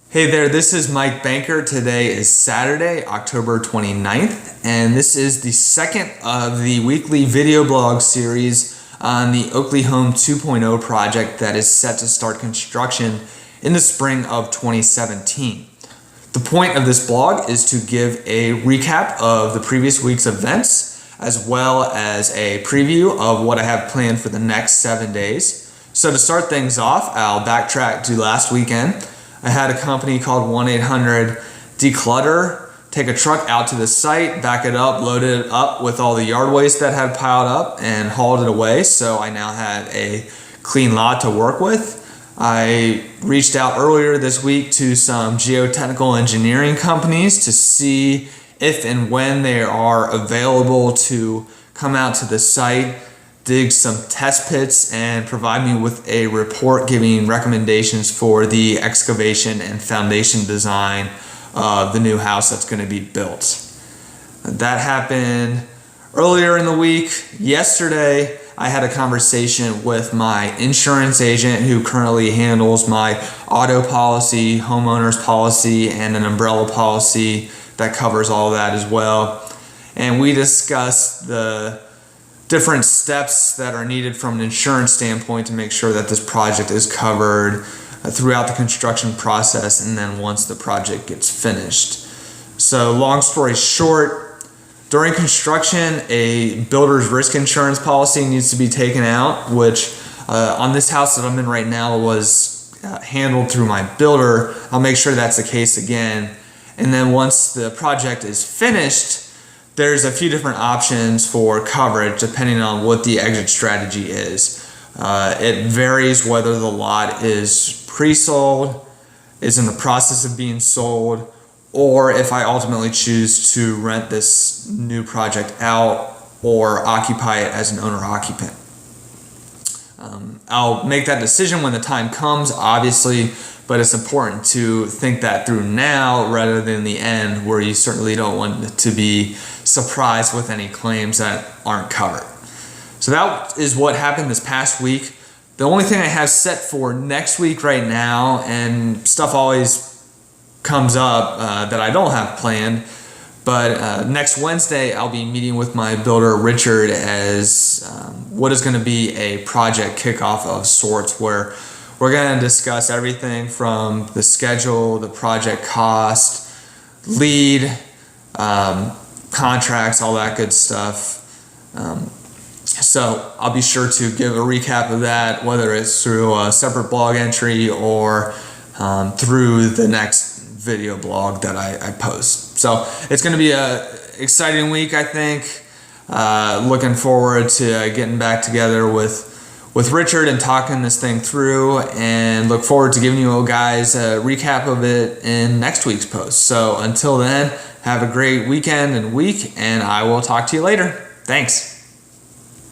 Hey there, this is Mike Banker. Today is Saturday, October 29th, and this is the second of the weekly video blog series on the Oakley Home 2.0 project that is set to start construction in the spring of 2017. The point of this blog is to give a recap of the previous week's events, as well as a preview of what I have planned for the next 7 days. So to start things off, I'll backtrack to last weekend. I had a company called 1-800-Declutter take a truck out to the site, back it up, load it up with all the yard waste that had piled up, and hauled it away. So I now had a clean lot to work with. I reached out earlier this week to some geotechnical engineering companies to see if and when they are available to come out to the site, dig some test pits, and provide me with a report giving recommendations for the excavation and foundation design of the new house that's going to be built. That happened earlier in the week. Yesterday, I had a conversation with my insurance agent who currently handles my auto policy, homeowner's policy, and an umbrella policy that covers all of that as well. And we discussed the different steps that are needed from an insurance standpoint to make sure that this project is covered throughout the construction process and then once the project gets finished. So long story short, during construction, a builder's risk insurance policy needs to be taken out, which on this house that I'm in right now was handled through my builder. I'll make sure that's the case again. And then once the project is finished, there's a few different options for coverage depending on what the exit strategy is. It varies whether the lot is pre-sold, is in the process of being sold, or if I ultimately choose to rent this new project out or occupy it as an owner-occupant. I'll make that decision when the time comes, obviously, but it's important to think that through now rather than the end, where you certainly don't want to be surprised with any claims that aren't covered. So that is what happened this past week. The only thing I have set for next week right now, and stuff always comes up that I don't have planned, but next Wednesday I'll be meeting with my builder Richard as what is going to be a project kickoff of sorts, where we're going to discuss everything from the schedule, the project cost, lead, contracts, all that good stuff. So I'll be sure to give a recap of that, whether it's through a separate blog entry or through the next video blog that I post. So it's going to be an exciting week, I think. Looking forward to getting back together with Richard and talking this thing through, and look forward to giving you guys a recap of it in next week's post. So until then, have a great weekend and week, and I will talk to you later. Thanks.